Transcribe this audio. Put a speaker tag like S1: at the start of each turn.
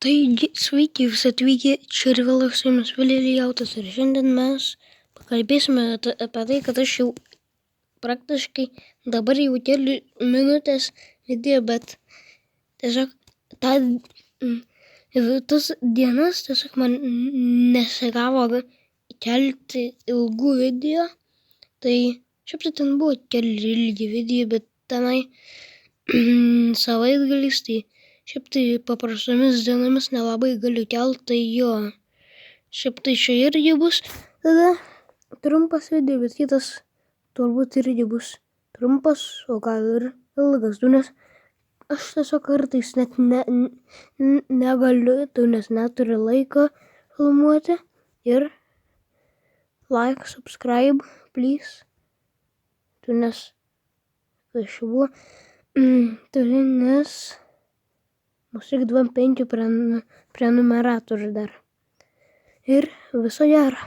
S1: Taigi, sveiki visi atvykę, čia ir vėl su jumis Vililijautas ir šiandien mes pakalbėsime apie tai, kad aš jau praktiškai dabar jau keli minutės video, bet tiesiog tas dienas tiesiog man nesigavo kelti ilgų video, tai šiaip tai ten buvo keli ilgi video, bet tenai savaitgaliais, tai šiaip tai paprastomis dienomis nelabai galiu kelt, tai jo. Šiaip tai čia irgi bus tada trumpas video, bet kitas turbūt irgi bus trumpas, o gal ir ilgas, nes aš tiesiog kartais net negaliu, nes neturiu laiko filmuoti. Ir like, subscribe, please. Nes aš buvo, nes mus tik 25 prenumeratorių dar. Ir viso gero.